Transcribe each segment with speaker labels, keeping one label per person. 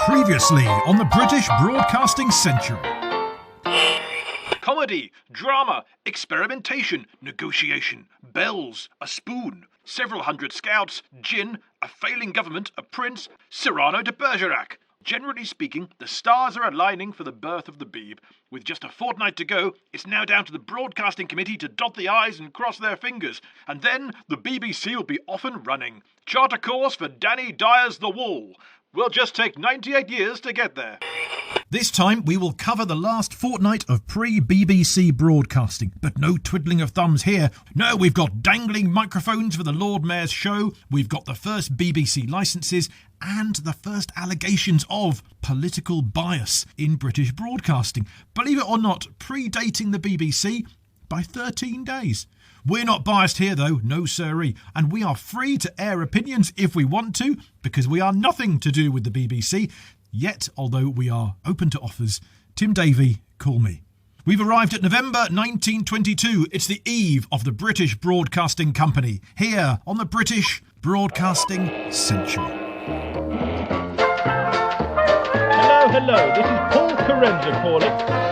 Speaker 1: Previously on the British Broadcasting Century.
Speaker 2: Comedy, drama, experimentation, negotiation, bells, a spoon, several hundred scouts, gin, a failing government, a prince, Cyrano de Bergerac. Generally speaking, the stars are aligning for the birth of the Beeb. With just a fortnight to go, it's now down to the Broadcasting Committee to dot the I's and cross their fingers. And then the BBC will be off and running. Chart a course for Danny Dyer's The Wall. We'll just take 98 years to get there.
Speaker 1: This time we will cover the last fortnight of pre-BBC broadcasting, but no twiddling of thumbs here. No, we've got dangling microphones for the Lord Mayor's show, we've got the first BBC licences, and the first allegations of political bias in British broadcasting. Believe it or not, predating the BBC by 13 days. We're not biased here though, no siree, and we are free to air opinions if we want to, because we are nothing to do with the BBC. Yet, although we are open to offers, Tim Davie, call me. We've arrived at November 1922. It's the eve of the British Broadcasting Company, here on the British Broadcasting Century.
Speaker 3: Hello, this is Paul Carenza calling.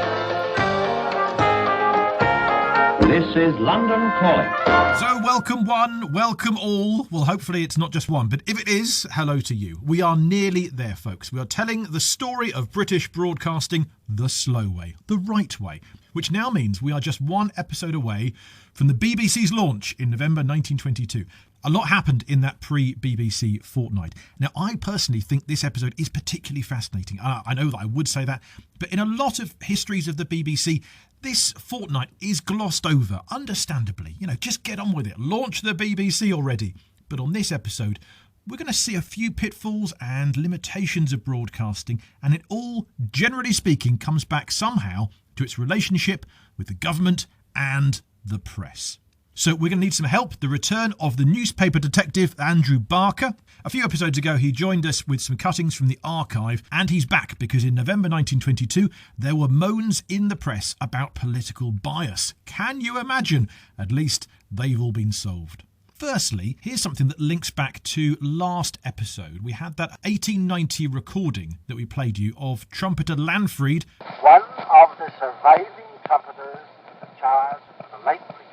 Speaker 4: This is London Calling.
Speaker 1: So welcome one, welcome all. Well, hopefully it's not just one, but if it is, hello to you. We are nearly there, folks. We are telling the story of British broadcasting the slow way, the right way, which now means we are just one episode away from the BBC's launch in November 1922. A lot happened in that pre-BBC fortnight. Now, I personally think this episode is particularly fascinating. I know that I would say that, but in a lot of histories of the BBC, this fortnight is glossed over, understandably. Just get on with it. Launch the BBC already. But on this episode, we're going to see a few pitfalls and limitations of broadcasting, and it all, generally speaking, comes back somehow to its relationship with the government and the press. So we're going to need some help. The return of the newspaper detective Andrew Barker. A few episodes ago, he joined us with some cuttings from the archive, and he's back because in November 1922, there were moans in the press about political bias. Can you imagine? At least they've all been solved. Firstly, here's something that links back to last episode. We had that 1890 recording that we played you of trumpeter Lanfried.
Speaker 5: One of the surviving trumpeters in charge of the Light Brigade.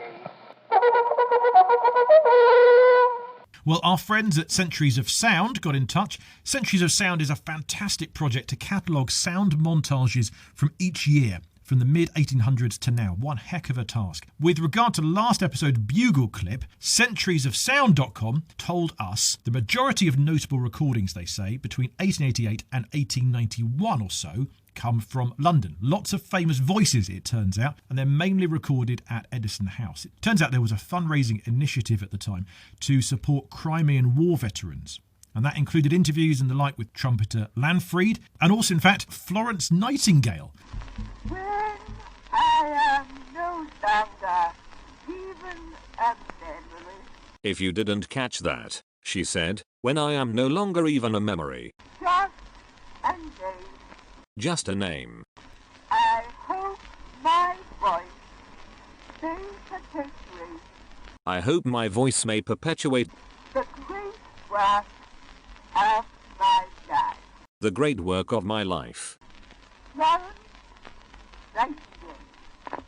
Speaker 1: Well, our friends at Centuries of Sound got in touch. Centuries of Sound is a fantastic project to catalogue sound montages from each year, from the mid-1800s to now. One heck of a task. With regard to last episode's bugle clip, centuriesofsound.com told us the majority of notable recordings, they say, between 1888 and 1891 or so, come from London. Lots of famous voices, it turns out, and they're mainly recorded at Edison House. It turns out there was a fundraising initiative at the time to support Crimean War veterans. And that included interviews and the like with trumpeter Lanfried, and also, in fact, Florence Nightingale.
Speaker 6: When I am no longer even a memory.
Speaker 7: If you didn't catch that, she said, when I am no longer even a memory.
Speaker 6: Just a name.
Speaker 7: Just a name.
Speaker 6: I hope my voice may perpetuate
Speaker 7: I hope my voice may perpetuate
Speaker 6: the great work of my life.
Speaker 7: the great work of my life.
Speaker 6: Florence Nightingale.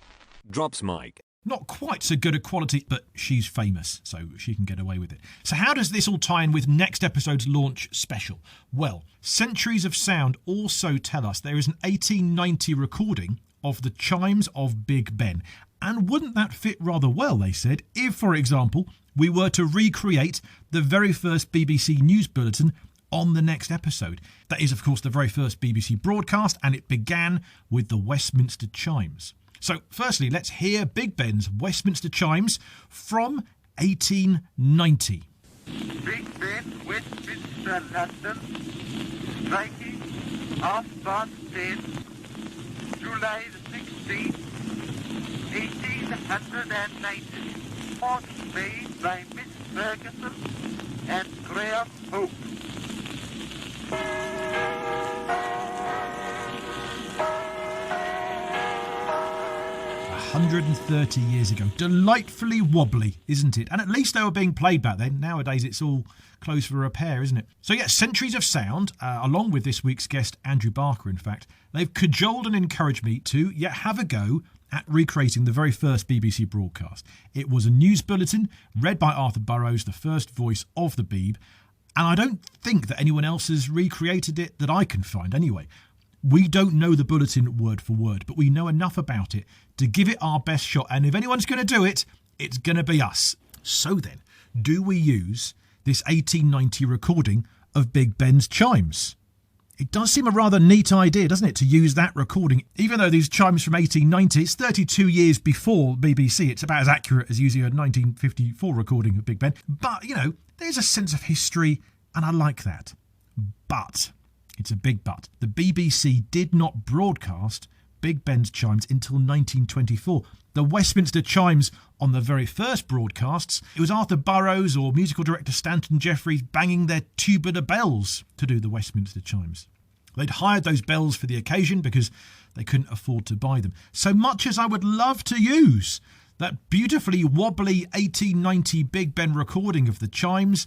Speaker 7: Drops mic.
Speaker 1: Not quite so good a quality, but she's famous, so she can get away with it. So how does this all tie in with next episode's launch special? Well, Centuries of Sound also tell us there is an 1890 recording of the Chimes of Big Ben. And wouldn't that fit rather well, they said, if, for example, we were to recreate the very first BBC News Bulletin on the next episode. That is, of course, the very first BBC broadcast, and it began with the Westminster Chimes. So, firstly, let's hear Big Ben's Westminster Chimes from 1890.
Speaker 5: Big Ben, Westminster, London, striking 10:30, July the 16th, 1890. Report made by Miss Ferguson and Graham Hope.
Speaker 1: 130 years ago. Delightfully wobbly, isn't it? And at least they were being played back then. Nowadays it's all closed for repair, isn't it? So yeah, Centuries of Sound, along with this week's guest, Andrew Barker, in fact, they've cajoled and encouraged me to have a go at recreating the very first BBC broadcast. It was a news bulletin read by Arthur Burrows, the first voice of the Beeb, and I don't think that anyone else has recreated it that I can find anyway. We don't know the bulletin word for word, but we know enough about it to give it our best shot, and if anyone's going to do it, it's going to be us. So then, do we use this 1890 recording of Big Ben's chimes? It does seem a rather neat idea, doesn't it, to use that recording? Even though these chimes from 1890, it's 32 years before BBC. It's about as accurate as using a 1954 recording of Big Ben. But, there's a sense of history, and I like that. But, it's a big but, the BBC did not broadcast Big Ben's chimes until 1924. The Westminster Chimes on the very first broadcasts, it was Arthur Burrows or musical director Stanton Jeffries banging their tubular bells to do the Westminster Chimes. They'd hired those bells for the occasion because they couldn't afford to buy them. So much as I would love to use that beautifully wobbly 1890 Big Ben recording of the chimes,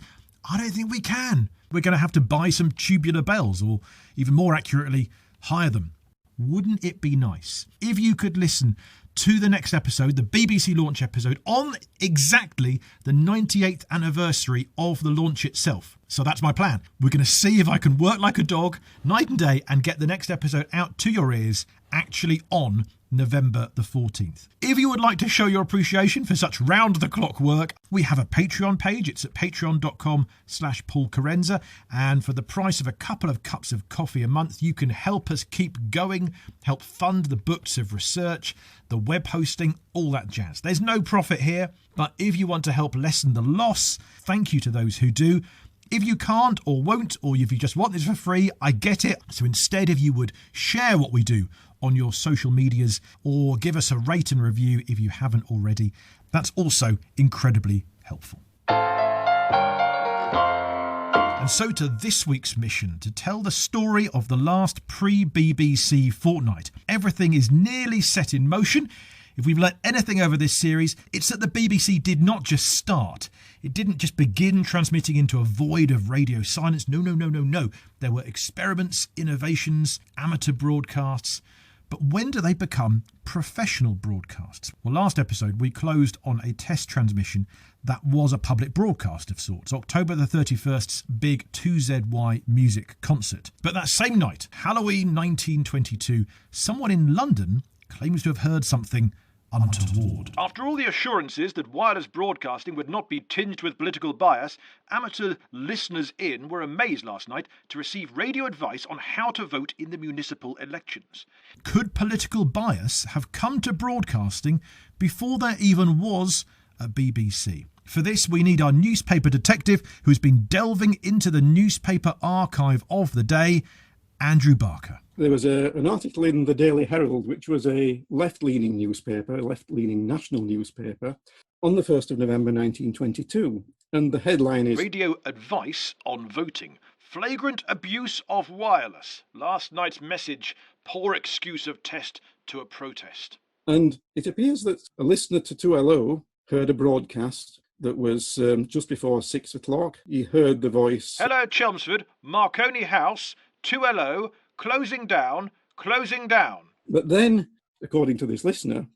Speaker 1: I don't think we can. We're going to have to buy some tubular bells, or even more accurately, hire them. Wouldn't it be nice if you could listen to the next episode, the BBC launch episode, on exactly the 98th anniversary of the launch itself? So that's my plan. We're going to see if I can work like a dog night and day and get the next episode out to your ears actually on November the 14th. If you would like to show your appreciation for such round-the-clock work, we have a Patreon page. It's at patreon.com/Paul Kerensa. And for the price of a couple of cups of coffee a month, you can help us keep going, help fund the books of research, the web hosting, all that jazz. There's no profit here, but if you want to help lessen the loss, thank you to those who do. If you can't or won't, or if you just want this for free, I get it. So instead, if you would share what we do on your social medias or give us a rate and review if you haven't already, that's also incredibly helpful. And so to this week's mission, to tell the story of the last pre-BBC fortnight. Everything is nearly set in motion. If we've learnt anything over this series, it's that the BBC did not just start. It didn't just begin transmitting into a void of radio silence. No. There were experiments, innovations, amateur broadcasts. But when do they become professional broadcasts? Well, last episode we closed on a test transmission that was a public broadcast of sorts, October the 31st's big 2ZY music concert. But that same night, Halloween 1922, someone in London claims to have heard something untoward.
Speaker 2: After all the assurances that wireless broadcasting would not be tinged with political bias, amateur listeners in were amazed last night to receive radio advice on how to vote in the municipal elections.
Speaker 1: Could political bias have come to broadcasting before there even was a BBC? For this, we need our newspaper detective who's been delving into the newspaper archive of the day, Andrew Barker.
Speaker 8: There was an article in the Daily Herald, which was a left-leaning newspaper, a left-leaning national newspaper, on the 1st of November 1922. And the headline is
Speaker 2: Radio advice on voting. Flagrant abuse of wireless. Last night's message. Poor excuse of test to a protest.
Speaker 8: And it appears that a listener to 2LO heard a broadcast that was just before 6 o'clock. He heard the voice.
Speaker 2: Hello, Chelmsford. Marconi House. 2LO. Closing down. Closing down.
Speaker 8: But then, according to this listener,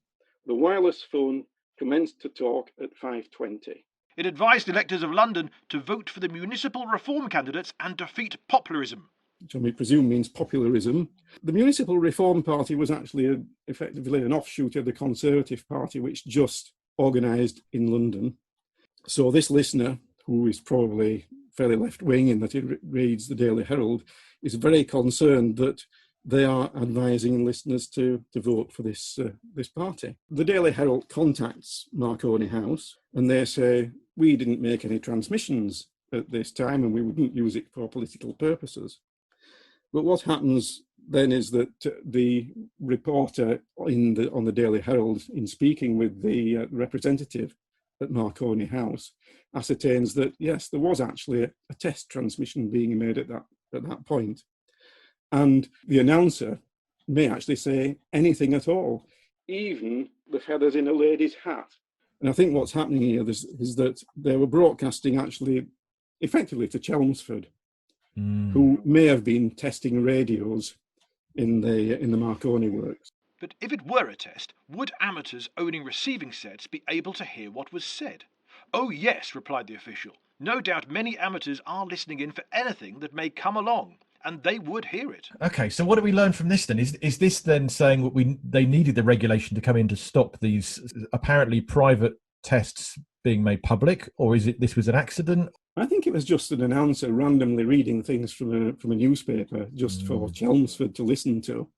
Speaker 8: the wireless phone commenced to talk at 5:20.
Speaker 2: It advised electors of London to vote for the municipal reform candidates and defeat populism.
Speaker 8: Which I presume means popularism. The Municipal Reform Party was actually effectively an offshoot of the Conservative Party, which just organised in London. So this listener, who is probably fairly left-wing in that he reads the Daily Herald, is very concerned that they are advising listeners to vote for this party. The Daily Herald contacts Marconi House and they say, we didn't make any transmissions at this time and we wouldn't use it for political purposes. But what happens then is that the reporter on the Daily Herald, in speaking with the representative at Marconi House, ascertains that, yes, there was actually a test transmission being made at that point. And the announcer may actually say anything at all, even the feathers in a lady's hat. And I think what's happening here is that they were broadcasting actually effectively to Chelmsford, who may have been testing radios in the Marconi works.
Speaker 2: But if it were a test, would amateurs owning receiving sets be able to hear what was said? Oh yes, replied the official. No doubt many amateurs are listening in for anything that may come along, and they would hear it.
Speaker 1: Okay, so what do we learn from this then? Is this then saying that they needed the regulation to come in to stop these apparently private tests being made public, or is it this was an accident?
Speaker 8: I think it was just an announcer randomly reading things from a newspaper just for Chelmsford to listen to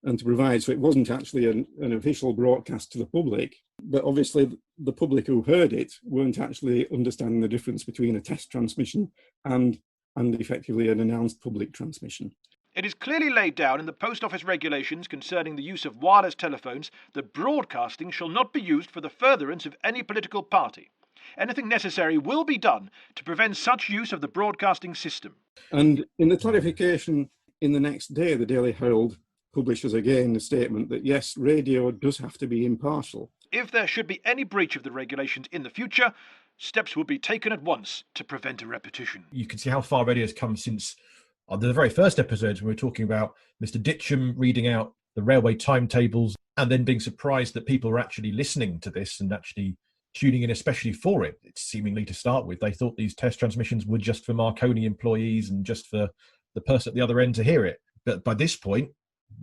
Speaker 8: and to provide. So it wasn't actually an official broadcast to the public. But obviously the public who heard it weren't actually understanding the difference between a test transmission and effectively an announced public transmission.
Speaker 2: It is clearly laid down in the Post Office regulations concerning the use of wireless telephones that broadcasting shall not be used for the furtherance of any political party. Anything necessary will be done to prevent such use of the broadcasting system.
Speaker 8: And in the clarification in the next day, the Daily Herald publishes again a statement that yes, radio does have to be impartial.
Speaker 2: If there should be any breach of the regulations in the future, steps will be taken at once to prevent a repetition.
Speaker 1: You can see how far radio has come since the very first episodes when we were talking about Mr. Ditcham reading out the railway timetables and then being surprised that people were actually listening to this and actually tuning in especially for it. It's seemingly to start with. They thought these test transmissions were just for Marconi employees and just for the person at the other end to hear it. But by this point,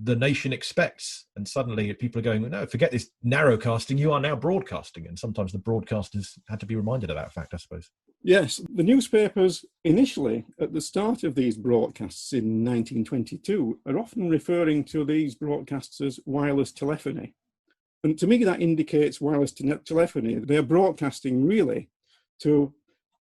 Speaker 1: the nation expects, and suddenly people are going, no, forget this narrowcasting, you are now broadcasting. And sometimes the broadcasters had to be reminded of that fact, I suppose.
Speaker 8: Yes, the newspapers initially, at the start of these broadcasts in 1922, are often referring to these broadcasts as wireless telephony. And to me, that indicates wireless telephony. They're broadcasting really to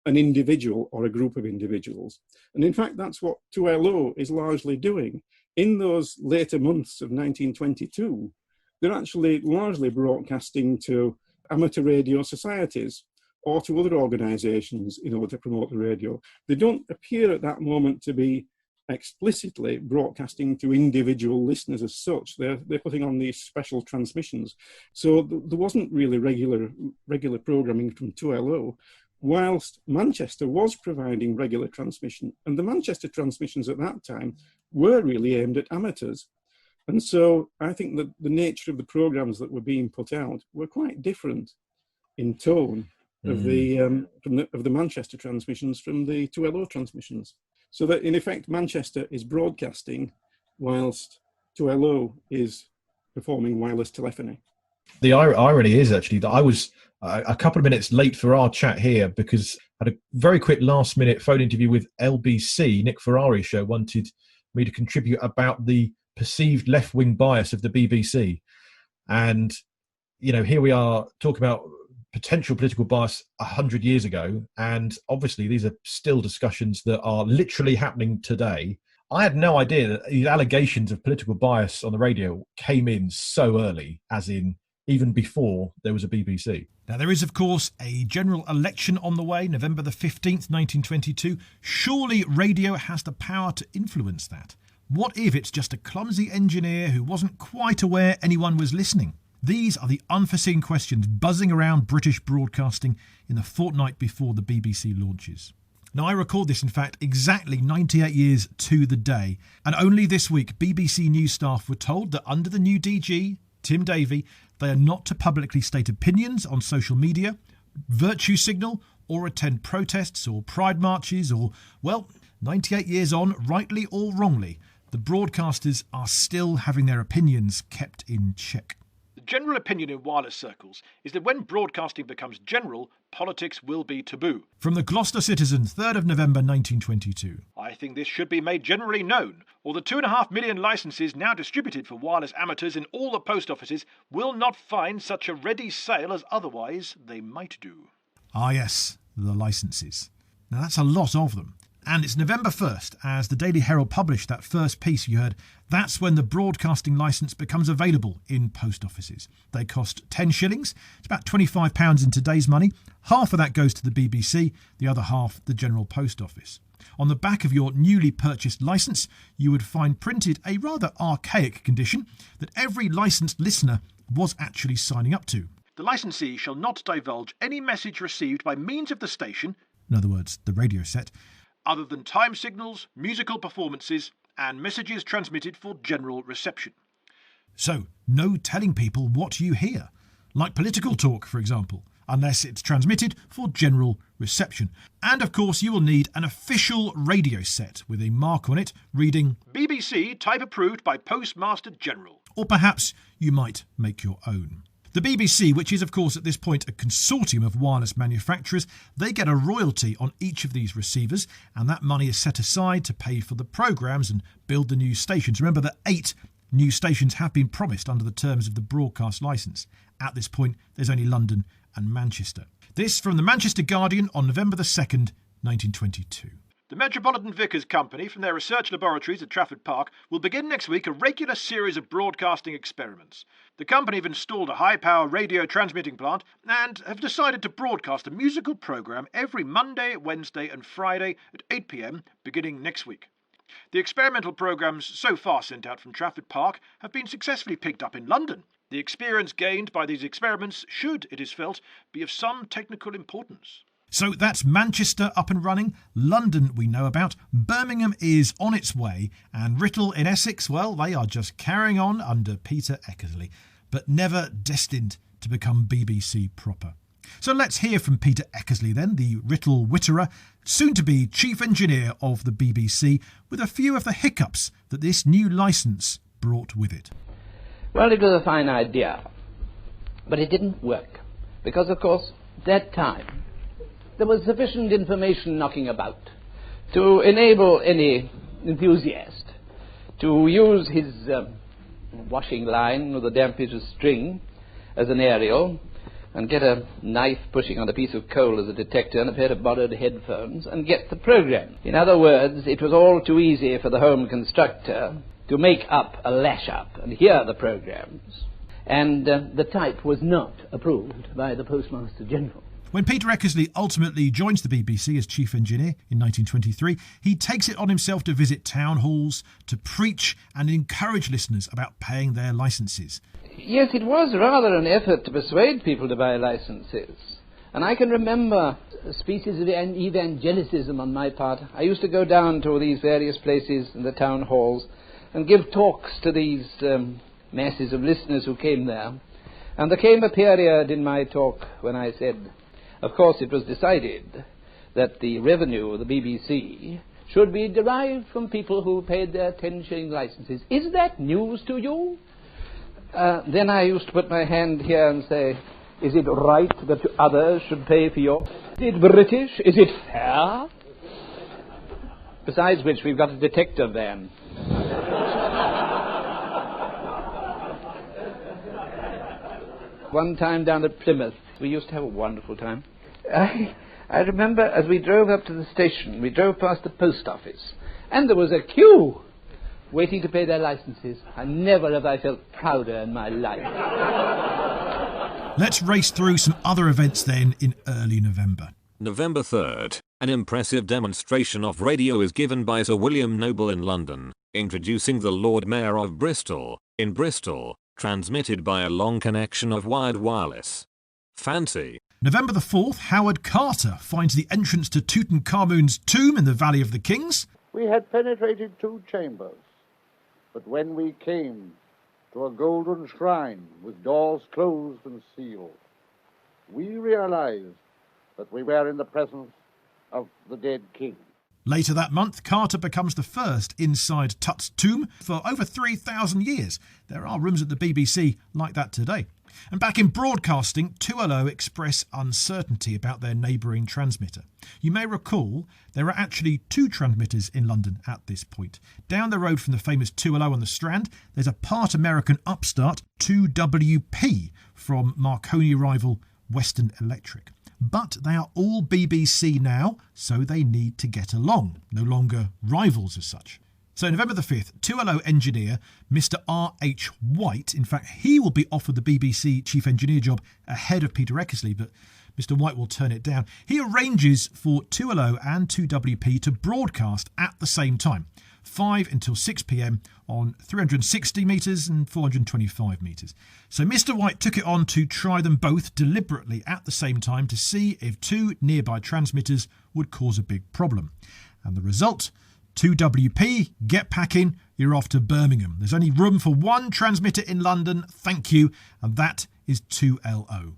Speaker 8: an individual or a group of individuals. And in fact, that's what 2LO is largely doing. In those later months of 1922, they're actually largely broadcasting to amateur radio societies or to other organisations in order to promote the radio. They don't appear at that moment to be explicitly broadcasting to individual listeners as such. They're putting on these special transmissions. So there wasn't really regular programming from 2LO, whilst Manchester was providing regular transmission. And the Manchester transmissions at that time were really aimed at amateurs. And so I think that the nature of the programmes that were being put out were quite different in tone of the Manchester transmissions from the 2LO transmissions. So that in effect, Manchester is broadcasting whilst 2LO is performing wireless telephony.
Speaker 1: The irony is actually that I was a couple of minutes late for our chat here because I had a very quick last minute phone interview with LBC. Nick Ferrari show wanted me to contribute about the perceived left-wing bias of the BBC. And, you know, here we are talking about potential political bias 100 years ago. And obviously these are still discussions that are literally happening today. I had no idea that these allegations of political bias on the radio came in so early, as in even before there was a BBC. Now, there is, of course, a general election on the way, November the 15th, 1922. Surely radio has the power to influence that. What if it's just a clumsy engineer who wasn't quite aware anyone was listening? These are the unforeseen questions buzzing around British broadcasting in the fortnight before the BBC launches. Now, I record this, in fact, exactly 98 years to the day. And only this week, BBC News staff were told that under the new DG, Tim Davie, they are not to publicly state opinions on social media, virtue signal, or attend protests or pride marches or, well, 98 years on, rightly or wrongly, the broadcasters are still having their opinions kept in check.
Speaker 2: The general opinion in wireless circles is that when broadcasting becomes general, politics will be taboo.
Speaker 1: From the Gloucester Citizen, 3rd of November 1922.
Speaker 2: I think this should be made generally known, or the 2.5 million licences now distributed for wireless amateurs in all the post offices will not find such a ready sale as otherwise they might do.
Speaker 1: Ah yes, the licences. Now that's a lot of them. And it's November 1st, as the Daily Herald published that first piece you heard, that's when the broadcasting licence becomes available in post offices. They cost 10 shillings, it's about £25 in today's money. Half of that goes to the BBC, the other half the General Post Office. On the back of your newly purchased licence, you would find printed a rather archaic condition that every licensed listener was actually signing up to.
Speaker 2: The licensee shall not divulge any message received by means of the station,
Speaker 1: In other words, the radio set,
Speaker 2: other than time signals, musical performances, and messages transmitted for general reception.
Speaker 1: So, no telling people what you hear, like political talk, for example, unless it's transmitted for general reception. And of course, you will need an official radio set with a mark on it reading
Speaker 2: BBC type approved by Postmaster General.
Speaker 1: or perhaps you might make your own. The BBC, which is of course at this point a consortium of wireless manufacturers, they get a royalty on each of these receivers, and that money is set aside to pay for the programmes and build the new stations. Remember that 8 new stations have been promised under the terms of the broadcast licence. At this point, there's only London and Manchester. This from the Manchester Guardian on November the 2nd, 1922.
Speaker 2: The Metropolitan Vickers Company, from their research laboratories at Trafford Park, will begin next week a regular series of broadcasting experiments. The company have installed a high-power radio transmitting plant and have decided to broadcast a musical programme every Monday, Wednesday and Friday at 8 p.m, beginning next week. The experimental programmes so far sent out from Trafford Park have been successfully picked up in London. The experience gained by these experiments should, it is felt, be of some technical importance.
Speaker 1: So that's Manchester up and running, London we know about, Birmingham is on its way, and Writtle in Essex, well, they are just carrying on under Peter Eckersley, but never destined to become BBC proper. So let's hear from Peter Eckersley then, the Writtle Witterer, soon to be Chief Engineer of the BBC, with a few of the hiccups that this new licence brought with it.
Speaker 9: Well, it was a fine idea, but it didn't work, because of course, that time, there was sufficient information knocking about to enable any enthusiast to use his washing line with a damped string as an aerial and get a knife pushing on a piece of coal as a detector and a pair of borrowed headphones and get the program. In other words, it was all too easy for the home constructor to make up a lash-up and hear the programs. And the type was not approved by the Postmaster General.
Speaker 1: When Peter Eckersley ultimately joins the BBC as chief engineer in 1923, he takes it on himself to visit town halls, to preach and encourage listeners about paying their licences.
Speaker 9: Yes, it was rather an effort to persuade people to buy licences. And I can remember a species of evangelicism on my part. I used to go down to these various places in the town halls and give talks to these masses of listeners who came there. And there came a period in my talk when I said, of course, it was decided that the revenue of the BBC should be derived from people who paid their 10-shilling licenses. Is that news to you? Then I used to put my hand here and say, is it right that others should pay for your... Is it British? Is it fair? Besides which, we've got a detector van. One time down at Plymouth, we used to have a wonderful time. I remember as we drove up to the station, we drove past the post office, and there was a queue waiting to pay their licenses. And never have I felt prouder in my life.
Speaker 1: Let's race through some other events then in early November.
Speaker 7: November 3rd, an impressive demonstration of radio is given by Sir William Noble in London, introducing the Lord Mayor of Bristol, in Bristol, transmitted by a long connection of wired wireless. Fancy.
Speaker 1: November the 4th, Howard Carter finds the entrance to Tutankhamun's tomb in the Valley of the Kings.
Speaker 5: We had penetrated 2 chambers, but when we came to a golden shrine with doors closed and sealed, we realized that we were in the presence of the dead king.
Speaker 1: Later that month, Carter becomes the first inside Tut's tomb for over 3,000 years. There are rooms at the BBC like that today. And back in broadcasting, 2LO express uncertainty about their neighbouring transmitter. You may recall there are actually 2 transmitters in London at this point. Down the road from the famous 2LO on the Strand, there's a part American upstart 2WP from Marconi rival Western Electric. But they are all BBC now, so they need to get along, no longer rivals as such. So November the 5th, 2LO engineer Mr. R.H. White, in fact, he will be offered the BBC chief engineer job ahead of Peter Eckersley, but Mr. White will turn it down. He arranges for 2LO and 2WP to broadcast at the same time, 5 until 6 p.m. on 360 metres and 425 metres. So Mr. White took it on to try them both deliberately at the same time to see if two nearby transmitters would cause a big problem. And the result? 2WP, get packing, you're off to Birmingham. There's only room for one transmitter in London, thank you, and that is 2LO.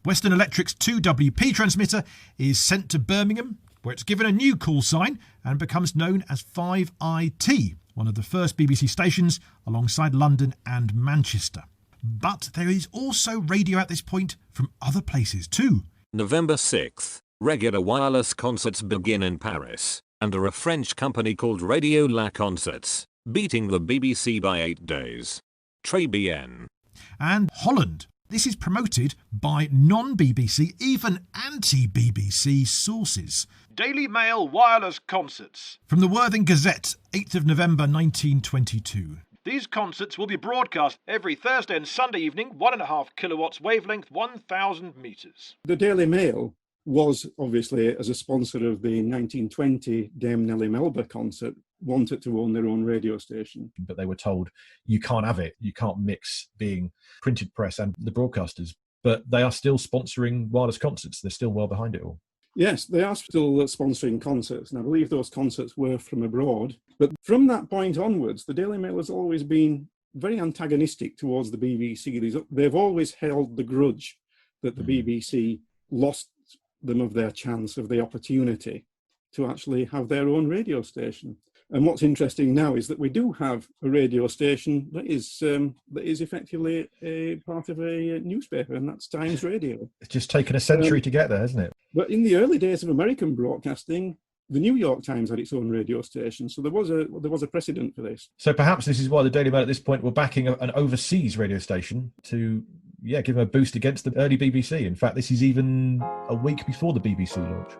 Speaker 1: Western Electric's 2WP transmitter is sent to Birmingham, where it's given a new call sign and becomes known as 5IT, one of the first BBC stations alongside London and Manchester. But there is also radio at this point from other places too.
Speaker 7: November 6th, regular wireless concerts begin in Paris, under a French company called Radio La Concerts, beating the BBC by 8 days. Très bien.
Speaker 1: And Holland. This is promoted by non-BBC, even anti-BBC sources.
Speaker 2: Daily Mail wireless concerts.
Speaker 1: From the Worthing Gazette, 8th of November 1922.
Speaker 2: These concerts will be broadcast every Thursday and Sunday evening, 1.5 kilowatts wavelength, 1,000 metres.
Speaker 8: The Daily Mail was obviously, as a sponsor of the 1920 Dame Nellie Melba concert, wanted to own their own radio station.
Speaker 10: But they were told, you can't have it. You can't mix being printed press and the broadcasters. But they are still sponsoring wireless concerts. They're still well behind it all.
Speaker 8: Yes, they are still sponsoring concerts, and I believe those concerts were from abroad. But from that point onwards, the Daily Mail has always been very antagonistic towards the BBC. They've always held the grudge that the BBC lost them of their chance, of the opportunity to actually have their own radio station. And what's interesting now is that we do have a radio station that is effectively a part of a newspaper, and that's Times Radio.
Speaker 10: It's just taken a century to get there, hasn't it?
Speaker 8: But in the early days of American broadcasting, the New York Times had its own radio station, so there was a precedent for this.
Speaker 10: So perhaps this is why the Daily Mail at this point were backing an overseas radio station to give them a boost against the early BBC. In fact, this is even a week before the BBC launch.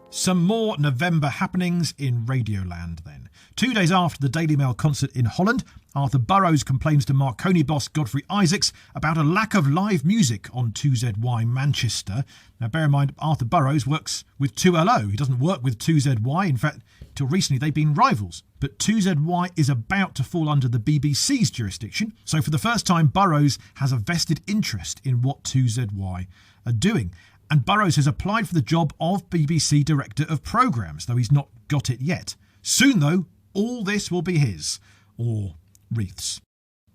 Speaker 1: Some more November happenings in Radioland then. 2 days after the Daily Mail concert in Holland, Arthur Burrows complains to Marconi boss Godfrey Isaacs about a lack of live music on 2ZY Manchester. Now bear in mind, Arthur Burrows works with 2LO. He doesn't work with 2ZY. In fact, till recently they've been rivals. But 2ZY is about to fall under the BBC's jurisdiction. So for the first time, Burrows has a vested interest in what 2ZY are doing. And Burrows has applied for the job of BBC Director of Programmes, though he's not got it yet. Soon, though, all this will be his, or Reith's,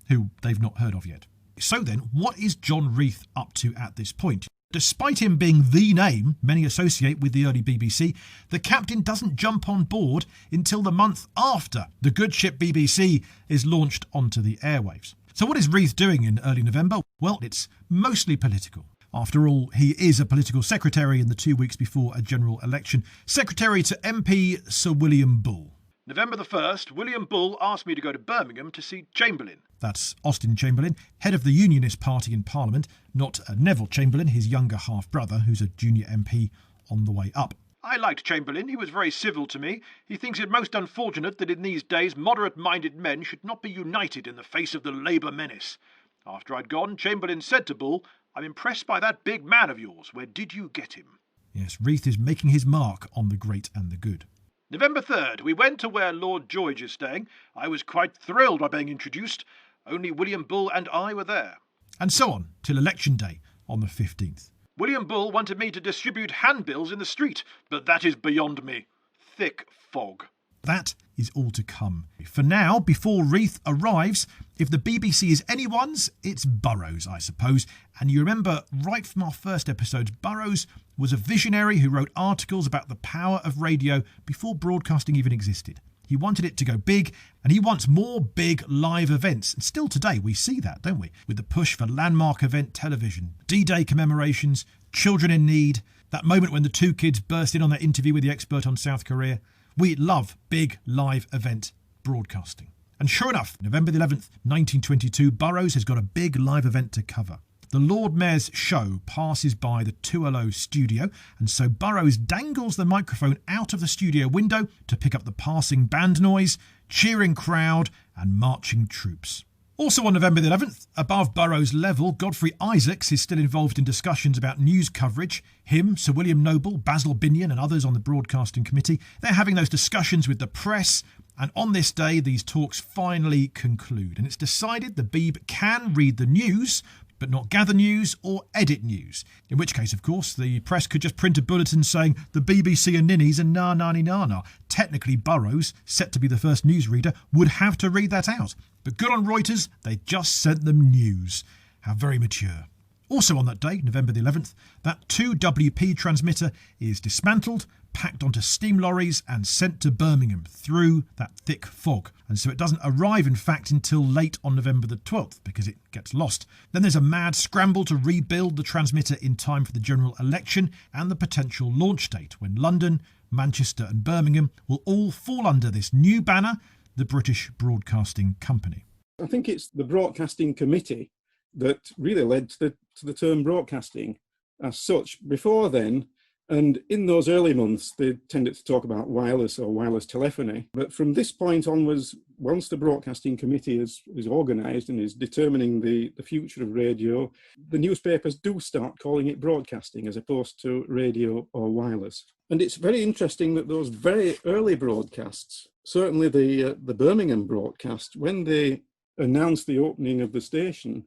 Speaker 1: who they've not heard of yet. So then, what is John Reith up to at this point? Despite him being the name many associate with the early BBC, the captain doesn't jump on board until the month after the good ship BBC is launched onto the airwaves. So what is Reith doing in early November? Well, it's mostly political. After all, he is a political secretary in the 2 weeks before a general election. Secretary to MP Sir William Bull.
Speaker 2: November the 1st, William Bull asked me to go to Birmingham to see Chamberlain.
Speaker 1: That's Austin Chamberlain, head of the Unionist Party in Parliament, not Neville Chamberlain, his younger half-brother, who's a junior MP on the way up.
Speaker 2: I liked Chamberlain. He was very civil to me. He thinks it most unfortunate that in these days moderate-minded men should not be united in the face of the Labour menace. After I'd gone, Chamberlain said to Bull, I'm impressed by that big man of yours. Where did you get him?
Speaker 1: Yes, Reith is making his mark on the great and the good.
Speaker 2: November 3rd, we went to where Lord George is staying. I was quite thrilled by being introduced. Only William Bull and I were there.
Speaker 1: And so on, till election day on the 15th.
Speaker 2: William Bull wanted me to distribute handbills in the street, but that is beyond me. Thick fog.
Speaker 1: That is all to come. For now, before Reith arrives, if the BBC is anyone's, it's Burrows, I suppose. And you remember right from our first episodes, Burrows was a visionary who wrote articles about the power of radio before broadcasting even existed. He wanted it to go big, and he wants more big live events. And still today we see that, don't we? With the push for landmark event television, D-Day commemorations, children in need, that moment when the two kids burst in on their interview with the expert on South Korea. We love big live event broadcasting. And sure enough, November the 11th, 1922, Burrows has got a big live event to cover. The Lord Mayor's show passes by the 2LO studio, and so Burrows dangles the microphone out of the studio window to pick up the passing band noise, cheering crowd and marching troops. Also on November the 11th, above Burroughs' level, Godfrey Isaacs is still involved in discussions about news coverage. Him, Sir William Noble, Basil Binion and others on the Broadcasting Committee, they're having those discussions with the press, and on this day these talks finally conclude. And it's decided the Beeb can read the news, but not gather news or edit news. In which case, of course, the press could just print a bulletin saying the BBC are ninnies and na-na-ni-na-na. Technically, Burroughs, set to be the first newsreader, would have to read that out. But good on Reuters, they just sent them news. How very mature. Also on that day, November the 11th, that 2WP transmitter is dismantled, packed onto steam lorries and sent to Birmingham through that thick fog. And so it doesn't arrive, in fact, until late on November the 12th because it gets lost. Then there's a mad scramble to rebuild the transmitter in time for the general election and the potential launch date when London, Manchester and Birmingham will all fall under this new banner, the British Broadcasting Company.
Speaker 8: I think it's the Broadcasting Committee that really led to the term broadcasting as such. Before then, and in those early months, they tended to talk about wireless or wireless telephony. But from this point onwards, once the Broadcasting Committee is organised and is determining the future of radio, the newspapers do start calling it broadcasting as opposed to radio or wireless. And it's very interesting that those very early broadcasts, certainly the Birmingham broadcast, when they announced the opening of the station,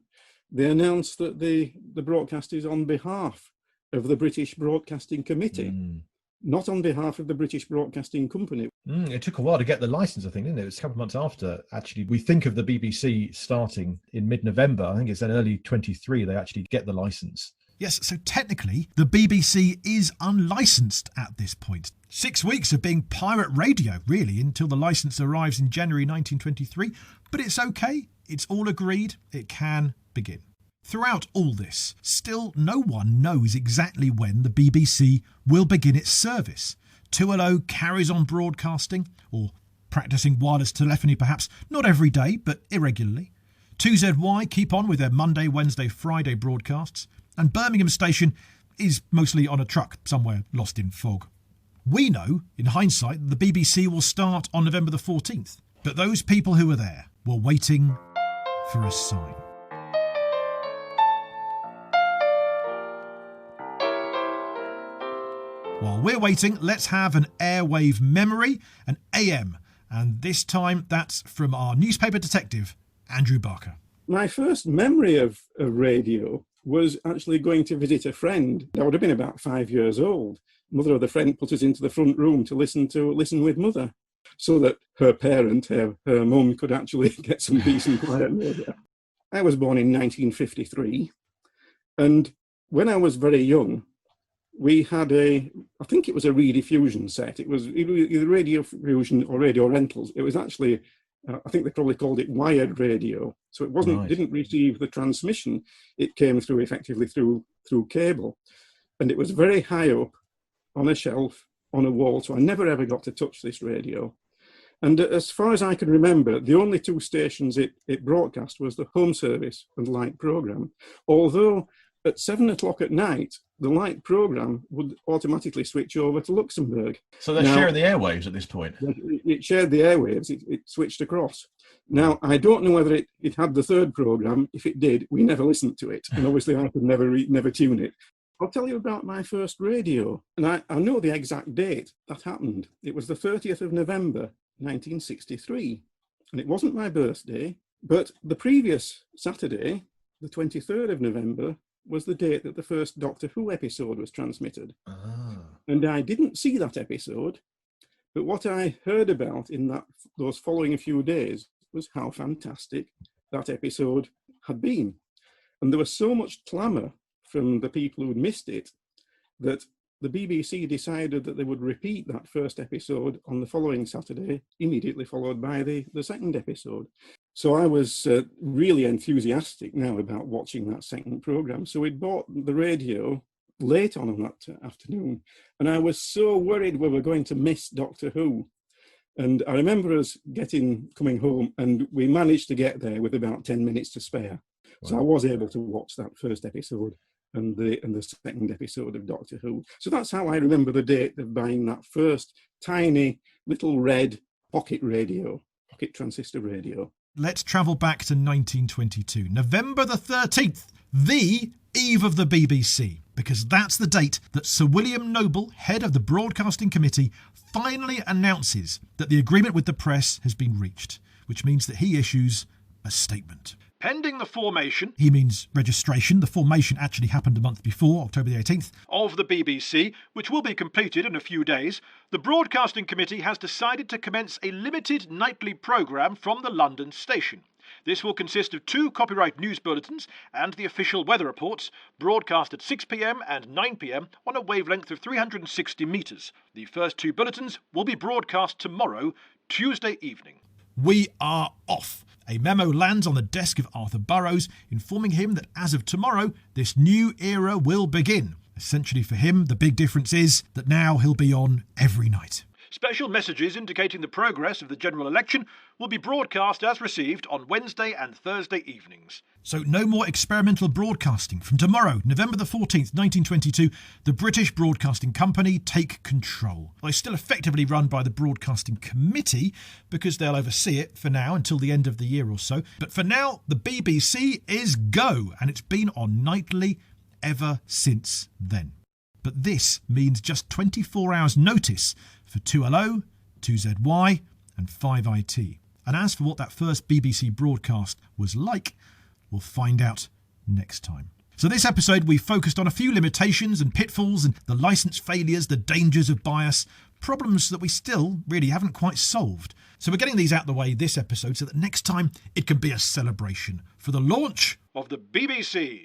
Speaker 8: they announced that the broadcast is on behalf of the British Broadcasting Committee, not on behalf of the British Broadcasting Company.
Speaker 10: It took a while to get the licence, I think, didn't it? It was a couple of months after, actually. We think of the BBC starting in mid-November. I think it's then early 23 they actually get the licence.
Speaker 1: Yes, so technically, the BBC is unlicensed at this point. 6 weeks of being pirate radio, really, until the licence arrives in January 1923. But it's okay. It's all agreed. It can begin. Throughout all this, still no one knows exactly when the BBC will begin its service. 2LO carries on broadcasting, or practising wireless telephony perhaps, not every day, but irregularly. 2ZY keep on with their Monday, Wednesday, Friday broadcasts, and Birmingham Station is mostly on a truck somewhere lost in fog. We know, in hindsight, that the BBC will start on November the 14th, but those people who were there were waiting for a sign. While we're waiting, let's have an Airwave Memory, an AM, and this time that's from our newspaper detective, Andrew Barker.
Speaker 8: My first memory of radio was actually going to visit a friend. I would have been about 5 years old. Mother of the friend put us into the front room to listen with Mother, so that her parent, her mum, could actually get some decent quiet radio. I was born in 1953, and when I was very young, we had I think it was a rediffusion set. It was either radio fusion or radio rentals. It was actually, I think they probably called it wired radio. So it didn't receive the transmission. It came through effectively through cable. And it was very high up on a shelf, on a wall. So I never ever got to touch this radio. And as far as I can remember, the only two stations it broadcast was the Home Service and Light programme. Although at 7 o'clock at night, the Light programme would automatically switch over to Luxembourg.
Speaker 10: So they're sharing the airwaves at this point?
Speaker 8: It shared the airwaves, it switched across. Now, I don't know whether it had the third programme. If it did, we never listened to it. And obviously I could never tune it. I'll tell you about my first radio. And I know the exact date that happened. It was the 30th of November, 1963. And it wasn't my birthday, but the previous Saturday, the 23rd of November, was the date that the first Doctor Who episode was transmitted. And I didn't see that episode, but what I heard about in those following few days was how fantastic that episode had been. And there was so much clamour from the people who'd missed it that the BBC decided that they would repeat that first episode on the following Saturday, immediately followed by the second episode. So I was really enthusiastic now about watching that second programme. So we'd bought the radio late on that afternoon, and I was so worried we were going to miss Doctor Who. And I remember us coming home, and we managed to get there with about 10 minutes to spare. Wow. So I was able to watch that first episode and the second episode of Doctor Who. So that's how I remember the date of buying that first tiny little red pocket transistor radio.
Speaker 1: Let's travel back to 1922, November the 13th, the eve of the BBC, because that's the date that Sir William Noble, head of the Broadcasting Committee, finally announces that the agreement with the press has been reached, which means that he issues a statement.
Speaker 2: Pending the formation,
Speaker 1: He means registration. The formation actually happened a month before, October the 18th.
Speaker 2: of the BBC, which will be completed in a few days, the Broadcasting Committee has decided to commence a limited nightly programme from the London station. This will consist of 2 copyright news bulletins and the official weather reports, broadcast at 6 p.m. and 9 p.m. on a wavelength of 360 metres. The first 2 bulletins will be broadcast tomorrow, Tuesday evening.
Speaker 1: We are off. A memo lands on the desk of Arthur Burrows, informing him that as of tomorrow, this new era will begin. Essentially for him, the big difference is that now he'll be on every night.
Speaker 2: Special messages indicating the progress of the general election will be broadcast as received on Wednesday and Thursday evenings.
Speaker 1: So no more experimental broadcasting. From tomorrow, November the 14th, 1922, the British Broadcasting Company take control. They're still effectively run by the Broadcasting Committee because they'll oversee it for now until the end of the year or so. But for now, the BBC is go, and it's been on nightly ever since then. But this means just 24 hours notice for 2LO, 2ZY and 5IT. And as for what that first BBC broadcast was like, we'll find out next time. So this episode we focused on a few limitations and pitfalls and the licence failures, the dangers of bias, problems that we still really haven't quite solved. So we're getting these out the way this episode so that next time it can be a celebration for the launch
Speaker 2: of the BBC.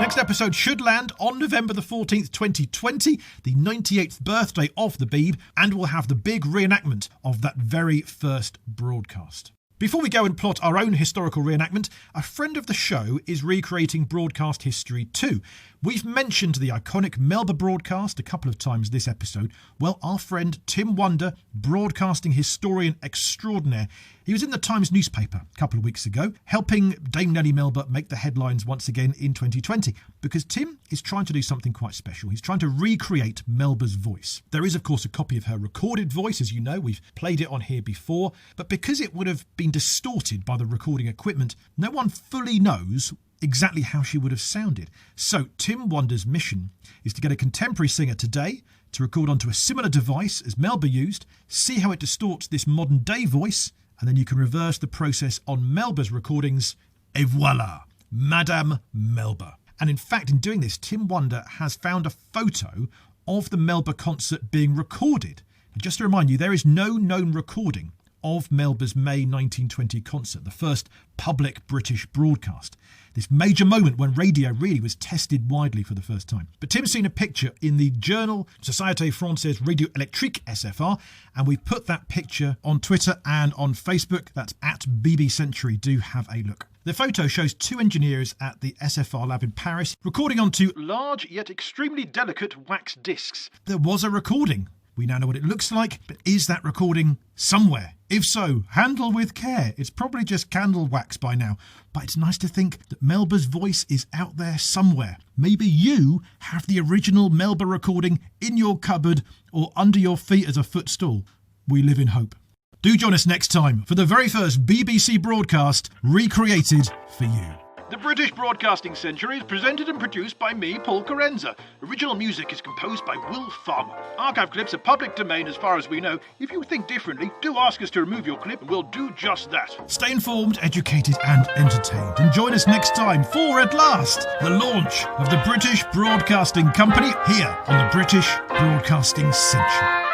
Speaker 1: Next episode should land on November the 14th, 2020, the 98th birthday of the Beeb, and we'll have the big reenactment of that very first broadcast. Before we go and plot our own historical reenactment, a friend of the show is recreating broadcast history too. We've mentioned the iconic Melba broadcast a couple of times this episode. Well, our friend Tim Wonder, broadcasting historian extraordinaire, he was in the Times newspaper a couple of weeks ago, helping Dame Nellie Melba make the headlines once again in 2020, because Tim is trying to do something quite special. He's trying to recreate Melba's voice. There is, of course, a copy of her recorded voice, as you know. We've played it on here before, but because it would have been distorted by the recording equipment, no one fully knows exactly how she would have sounded. So Tim Wonder's mission is to get a contemporary singer today to record onto a similar device as Melba used, see how it distorts this modern day voice, and then you can reverse the process on Melba's recordings, et voila, Madame Melba. And in fact, in doing this, Tim Wonder has found a photo of the Melba concert being recorded. And just to remind you, there is no known recording of Melba's May 1920 concert, the first public British broadcast. This major moment when radio really was tested widely for the first time. But Tim's seen a picture in the journal Société Française Radio Électrique, SFR, and we've put that picture on Twitter and on Facebook. That's at BB Century. Do have a look. The photo shows 2 engineers at the SFR lab in Paris recording onto
Speaker 2: large yet extremely delicate wax discs.
Speaker 1: There was a recording. We now know what it looks like, but is that recording somewhere? If so, handle with care. It's probably just candle wax by now, but it's nice to think that Melba's voice is out there somewhere. Maybe you have the original Melba recording in your cupboard or under your feet as a footstool. We live in hope. Do join us next time for the very first BBC broadcast recreated for you.
Speaker 2: The British Broadcasting Century is presented and produced by me, Paul Carenza. Original music is composed by Will Farmer. Archive clips are public domain as far as we know. If you think differently, do ask us to remove your clip and we'll do just that.
Speaker 1: Stay informed, educated and entertained. And join us next time for, at last, the launch of the British Broadcasting Company here on the British Broadcasting Century.